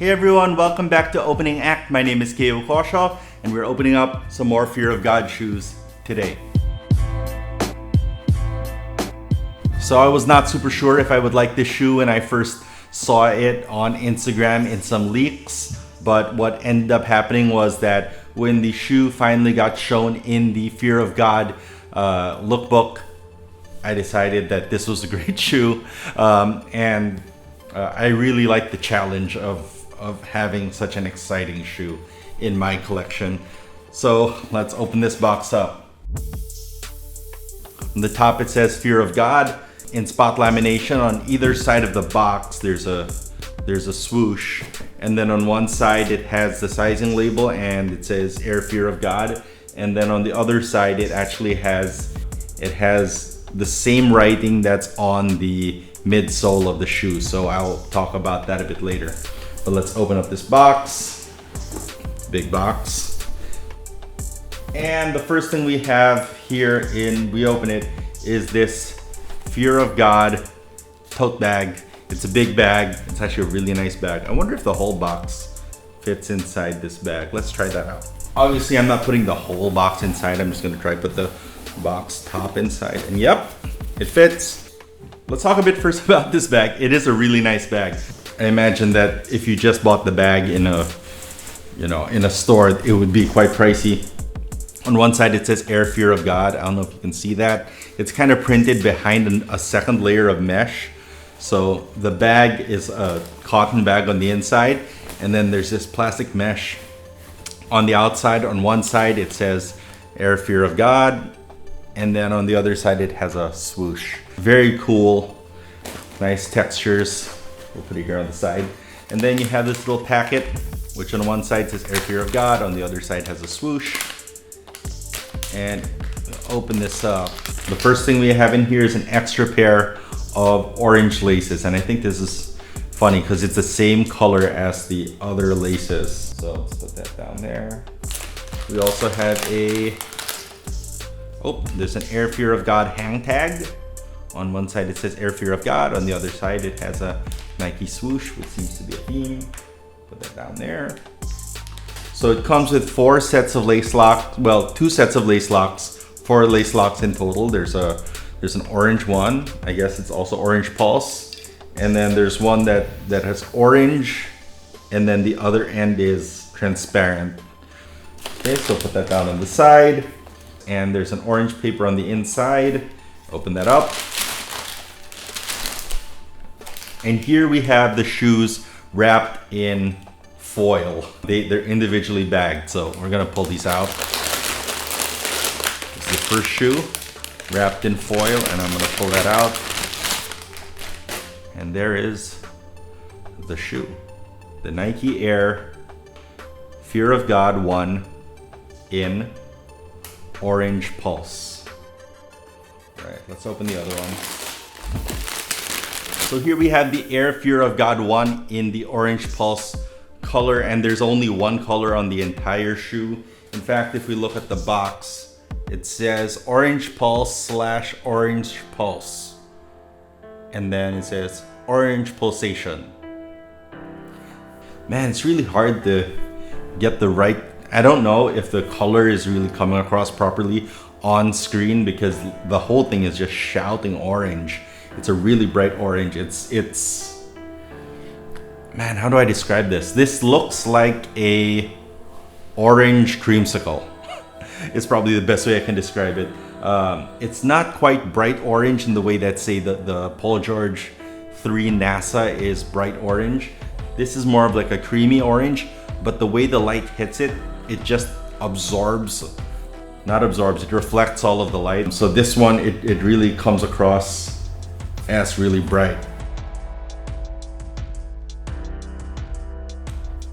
Hey everyone, welcome back to Opening Act. My name is Kayo and we're opening up some more Fear of God shoes today. So I was not super sure if I would like this shoe when I first saw it on Instagram in some leaks, but what ended up happening was that when the shoe finally got shown in the Fear of God lookbook, I decided that this was a great shoe, and I really like the challenge of having such an exciting shoe in my collection. So let's open this box up. On the top it says Fear of God. In spot lamination on either side of the box there's a swoosh, and then on one side it has the sizing label and it says Air Fear of God, and then on the other side it actually has the same writing that's on the midsole of the shoe. So I'll talk about that a bit later. But let's open up this box. Big box. And the first thing we have here we open it is this Fear of God tote bag. It's a big bag. It's actually a really nice bag. I wonder if the whole box fits inside this bag. Let's try that out. Obviously, I'm not putting the whole box inside. I'm just gonna try to put the box top inside. And yep, it fits. Let's talk a bit first about this bag. It is a really nice bag. I imagine that if you just bought the bag in a store, it would be quite pricey. On one side it says Air Fear of God. I don't know if you can see that. It's kind of printed behind a second layer of mesh. So the bag is a cotton bag on the inside, and then there's this plastic mesh on the outside. On one side it says Air Fear of God, and then on the other side it has a swoosh. Very cool, nice textures. We'll put it here on the side. And then you have this little packet, which on one side says Air Fear of God, on the other side has a swoosh. And open this up. The first thing we have in here is an extra pair of orange laces. And I think this is funny because it's the same color as the other laces. So let's put that down there. We also have there's an Air Fear of God hang tag. On one side it says Air Fear of God, on the other side it has a Nike swoosh, which seems to be a theme. Put that down there. So it comes with 4 sets of lace locks, well, 2 sets of lace locks, 4 lace locks in total. There's an orange one, I guess it's also orange pulse. And then there's one that has orange, and then the other end is transparent. Okay, so put that down on the side. And there's an orange paper on the inside. Open that up. And here we have the shoes wrapped in foil. They're individually bagged, so we're gonna pull these out. This is the first shoe wrapped in foil, and I'm gonna pull that out. And there is the shoe. The Nike Air Fear of God 1 in orange pulse. All right, let's open the other one. So here we have the Air Fear of God 1 in the orange pulse color, and there's only one color on the entire shoe. In fact, if we look at the box, it says orange pulse / orange pulse. And then it says orange pulsation. Man, it's really hard to get the right, I don't know if the color is really coming across properly on screen because the whole thing is just shouting orange. It's a really bright orange. It's man, how do I describe this? This looks like a orange creamsicle. It's probably the best way I can describe it. It's not quite bright orange in the way that, say, the Paul George 3 NASA is bright orange. This is more of like a creamy orange, but the way the light hits it, it just it reflects all of the light. So this one, it really comes across as really bright.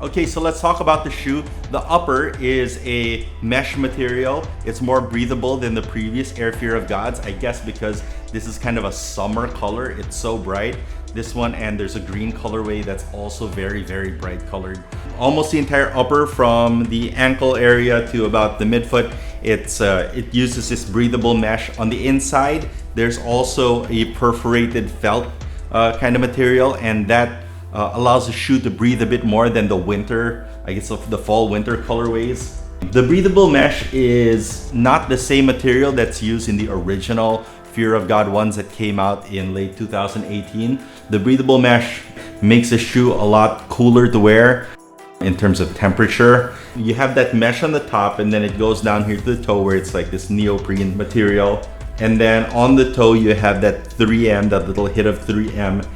Okay, so let's talk about the shoe. The upper is a mesh material. It's more breathable than the previous Air Fear of Gods, I guess because this is kind of a summer color. It's so bright. This one, and there's a green colorway that's also very, very bright colored. Almost the entire upper from the ankle area to about the midfoot, it uses this breathable mesh. On the inside, there's also a perforated felt kind of material, and that allows the shoe to breathe a bit more than the winter, I guess the fall winter colorways. The breathable mesh is not the same material that's used in the original Fear of God ones that came out in late 2018. The breathable mesh makes the shoe a lot cooler to wear in terms of temperature. You have that mesh on the top, and then it goes down here to the toe where it's like this neoprene material. And then on the toe, you have that 3M, that little hit of 3M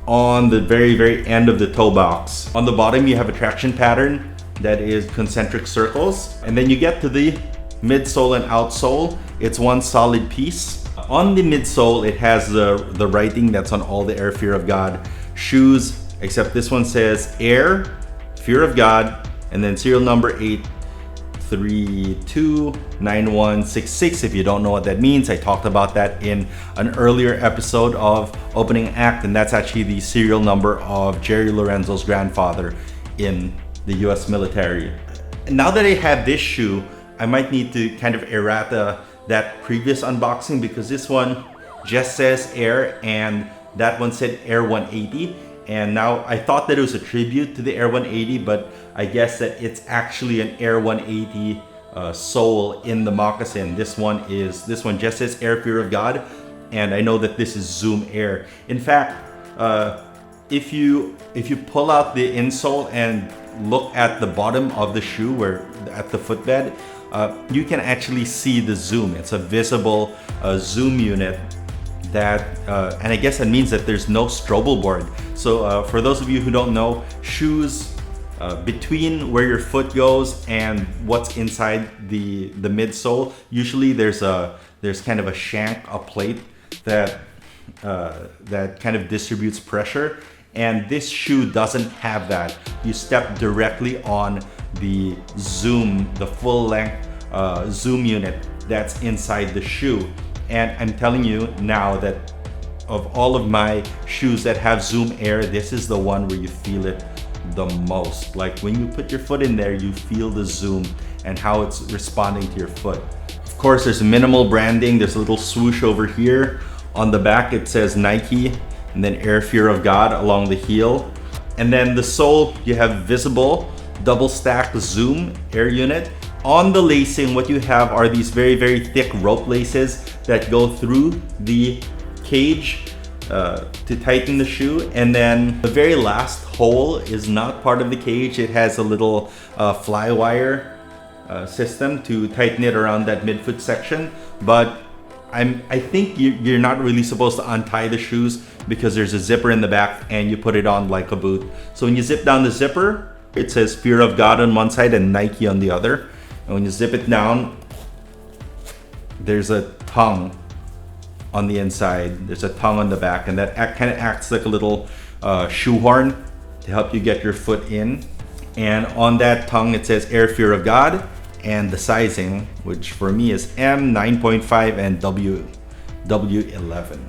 on the very end of the toe box. On the bottom, you have a traction pattern that is concentric circles. And then you get to the midsole and outsole. It's one solid piece. On the midsole, it has the writing that's on all the Air Fear of God shoes, except this one says Air Fear of God, and then serial number 8329166. If you don't know what that means, I talked about that in an earlier episode of Opening Act, and that's actually the serial number of Jerry Lorenzo's grandfather in the US military. And now that I have this shoe, I might need to kind of errata that previous unboxing, because this one just says Air and that one said Air 180. And now I thought that it was a tribute to the Air 180, but I guess that it's actually an Air 180 sole in the moccasin. This one just says Air Fear of God, and I know that this is Zoom Air. In fact, if you pull out the insole and look at the bottom of the shoe, where at the footbed, you can actually see the zoom. It's a visible zoom unit that, and I guess that means that there's no strobel board. So for those of you who don't know, shoes between where your foot goes and what's inside the midsole, usually there's kind of a shank, a plate that kind of distributes pressure. And this shoe doesn't have that. You step directly on the zoom, the full length zoom unit that's inside the shoe. And I'm telling you now that of all of my shoes that have Zoom Air, this is the one where you feel it the most. Like when you put your foot in there, you feel the zoom and how it's responding to your foot. Of course, there's minimal branding. There's a little swoosh over here. On the back, it says Nike, and then Air Fear of God along the heel. And then the sole, you have visible double stack zoom air unit. On the lacing, what you have are these very thick rope laces that go through the cage to tighten the shoe. And then the very last hole is not part of the cage. It has a little fly wire system to tighten it around that midfoot section. But I think you're not really supposed to untie the shoes, because there's a zipper in the back and you put it on like a boot. So when you zip down the zipper, it says Fear of God on one side and Nike on the other. And when you zip it down, there's a tongue on the inside. There's a tongue on the back, and that kind of acts like a little shoehorn to help you get your foot in. And on that tongue, it says Air Fear of God, and the sizing, which for me is M 9.5 and W11.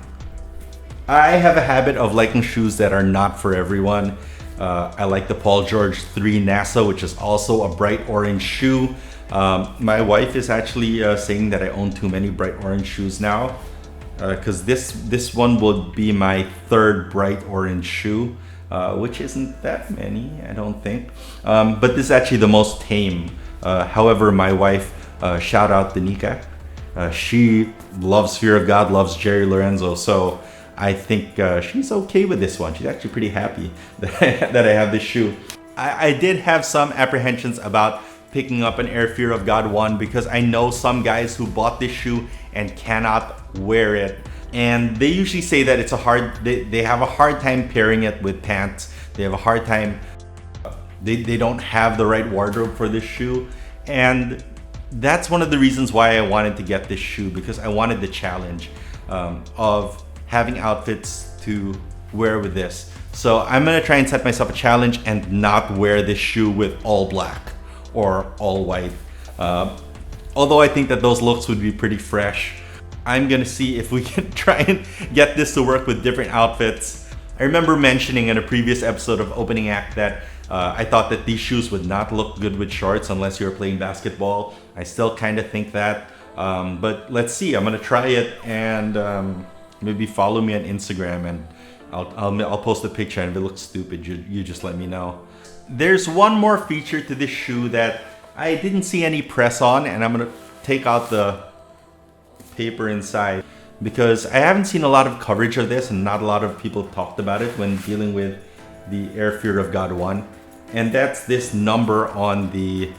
I have a habit of liking shoes that are not for everyone. I like the Paul George 3 NASA, which is also a bright orange shoe. My wife is actually saying that I own too many bright orange shoes now, because this one will be my third bright orange shoe, which isn't that many, I don't think. But this is actually the most tame. However, my wife, shout out Danica, she loves Fear of God, loves Jerry Lorenzo, so I think she's okay with this one. She's actually pretty happy that I have this shoe. I did have some apprehensions about picking up an Air Fear of God one, because I know some guys who bought this shoe and cannot wear it. And they usually say that it's they have a hard time pairing it with pants. They have a hard time, they don't have the right wardrobe for this shoe. And that's one of the reasons why I wanted to get this shoe, because I wanted the challenge of having outfits to wear with this. So I'm gonna try and set myself a challenge and not wear this shoe with all black or all white. Although I think that those looks would be pretty fresh. I'm gonna see if we can try and get this to work with different outfits. I remember mentioning in a previous episode of Opening Act that I thought that these shoes would not look good with shorts unless you're playing basketball. I still kind of think that, but let's see. I'm gonna try it, and maybe follow me on Instagram and I'll post a picture, and if it looks stupid, you just let me know. There's one more feature to this shoe that I didn't see any press on, and I'm gonna take out the paper inside because I haven't seen a lot of coverage of this, and not a lot of people talked about it when dealing with the Air Fear of God 1, and that's this number on the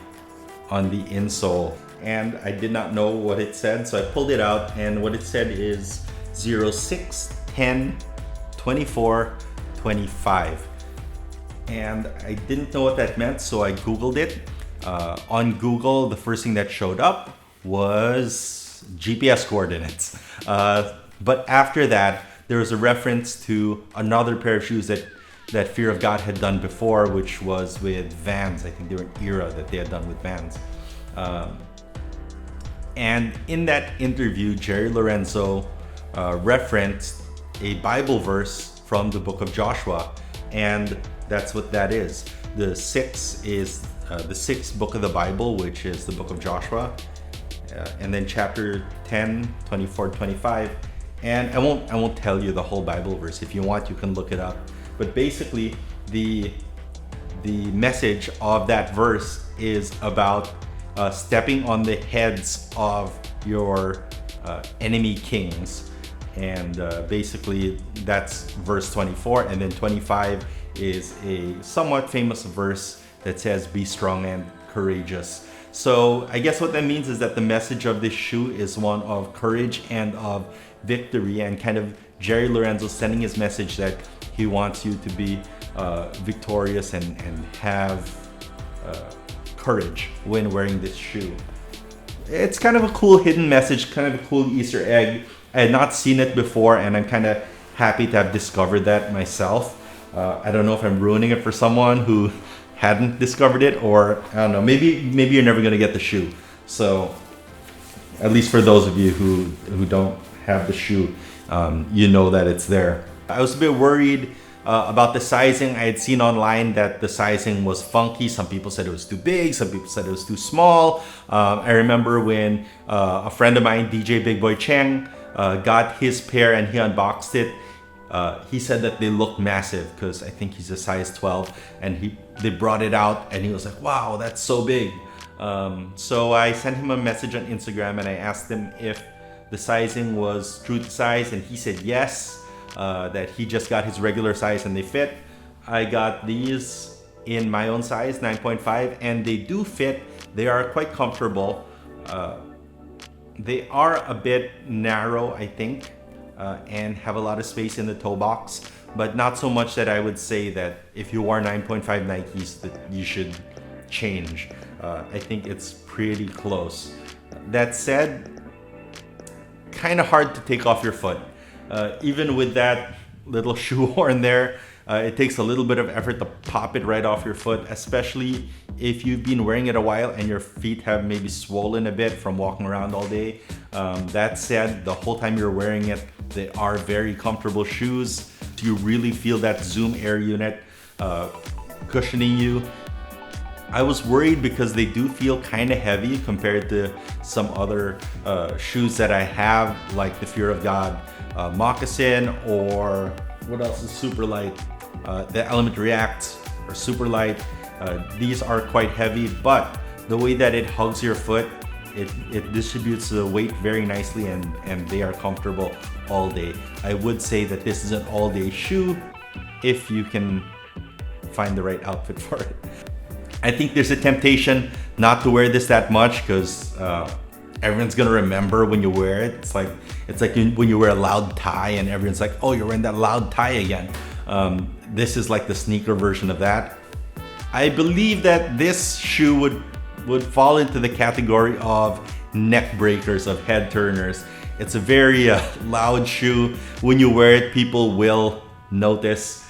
insole. And I did not know what it said, so I pulled it out, and what it said is 06, 10, 24, 25. And I didn't know what that meant, so I Googled it. On Google, the first thing that showed up was GPS coordinates. But after that, there was a reference to another pair of shoes that Fear of God had done before, which was with Vans. I think they were an era that they had done with Vans. And in that interview, Jerry Lorenzo referenced a Bible verse from the book of Joshua, and that's what that is. The 6 is the 6th book of the Bible, which is the book of Joshua, and then chapter 10, 24, 25. And I won't tell you the whole Bible verse. If you want, you can look it up. But basically, the message of that verse is about stepping on the heads of your enemy kings. And basically that's verse 24, and then 25 is a somewhat famous verse that says, be strong and courageous. So I guess what that means is that the message of this shoe is one of courage and of victory, and kind of Jerry Lorenzo sending his message that he wants you to be victorious and have courage when wearing this shoe. It's kind of a cool hidden message, kind of a cool Easter egg. I had not seen it before, and I'm kind of happy to have discovered that myself. I don't know if I'm ruining it for someone who hadn't discovered it, or I don't know, maybe you're never gonna get the shoe. So at least for those of you who don't have the shoe, you know that it's there. I was a bit worried about the sizing. I had seen online that the sizing was funky. Some people said it was too big, some people said it was too small. I remember when a friend of mine, DJ Big Boy Cheng, got his pair and he unboxed it. He said that they looked massive because I think he's a size 12, and they brought it out and he was like, wow, that's so big. So I sent him a message on Instagram and I asked him if the sizing was true to size, and he said yes, that he just got his regular size and they fit. I got these in my own size, 9.5, and they do fit. They are quite comfortable. They are a bit narrow, I think, and have a lot of space in the toe box, but not so much that I would say that if you wore 9.5 Nikes that you should change. I think it's pretty close. That said, kind of hard to take off your foot. Even with that little shoehorn there, it takes a little bit of effort to pop it right off your foot, especially if you've been wearing it a while and your feet have maybe swollen a bit from walking around all day. That said, the whole time you're wearing it, they are very comfortable shoes. You really feel that Zoom Air unit cushioning you. I was worried because they do feel kind of heavy compared to some other shoes that I have, like the Fear of God moccasin, or what else is super light? The Element React are super light. These are quite heavy, but the way that it hugs your foot, it distributes the weight very nicely, and they are comfortable all day. I would say that this is an all-day shoe if you can find the right outfit for it. I think there's a temptation not to wear this that much because everyone's gonna remember when you wear it. It's like when you wear a loud tie and everyone's like, oh, you're wearing that loud tie again. This is like the sneaker version of that. I believe that this shoe would fall into the category of neck breakers, of head turners. It's a very loud shoe. When you wear it, people will notice,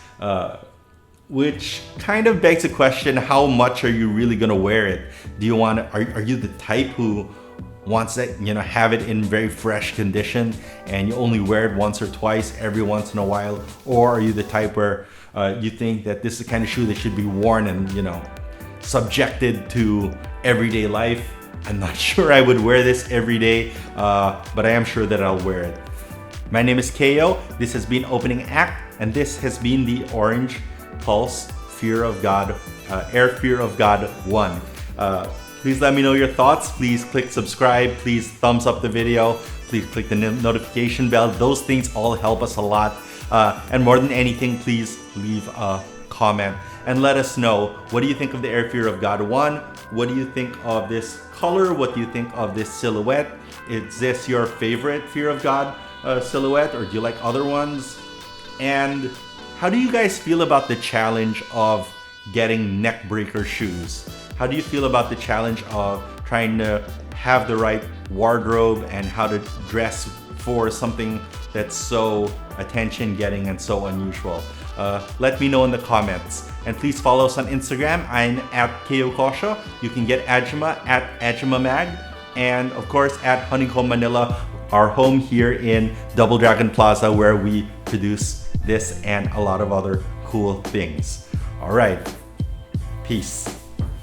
which kind of begs the question, how much are you really gonna wear it? Do you want to, are you the type who wants that, have it in very fresh condition and you only wear it once or twice every once in a while? Or are you the type where you think that this is the kind of shoe that should be worn and, subjected to everyday life? I'm not sure I would wear this every day, but I am sure that I'll wear it. My name is Kayo. This has been Opening Act, and this has been the Orange Pulse Fear of God, Air Fear of God 1. Please let me know your thoughts. Please click subscribe. Please thumbs up the video. Please click the notification bell. Those things all help us a lot. And more than anything, please leave a comment and let us know, what do you think of the Air Fear of God 1? What do you think of this color? What do you think of this silhouette? Is this your favorite Fear of God silhouette, or do you like other ones? And how do you guys feel about the challenge of getting neck breaker shoes? How do you feel about the challenge of trying to have the right wardrobe and how to dress for something that's so attention-getting and so unusual? Let me know in the comments. And please follow us on Instagram. I'm at Kayo Kosho. You can get Adjima at Adjima Mag. And of course at Honeycomb Manila, our home here in Double Dragon Plaza, where we produce this and a lot of other cool things. All right, peace.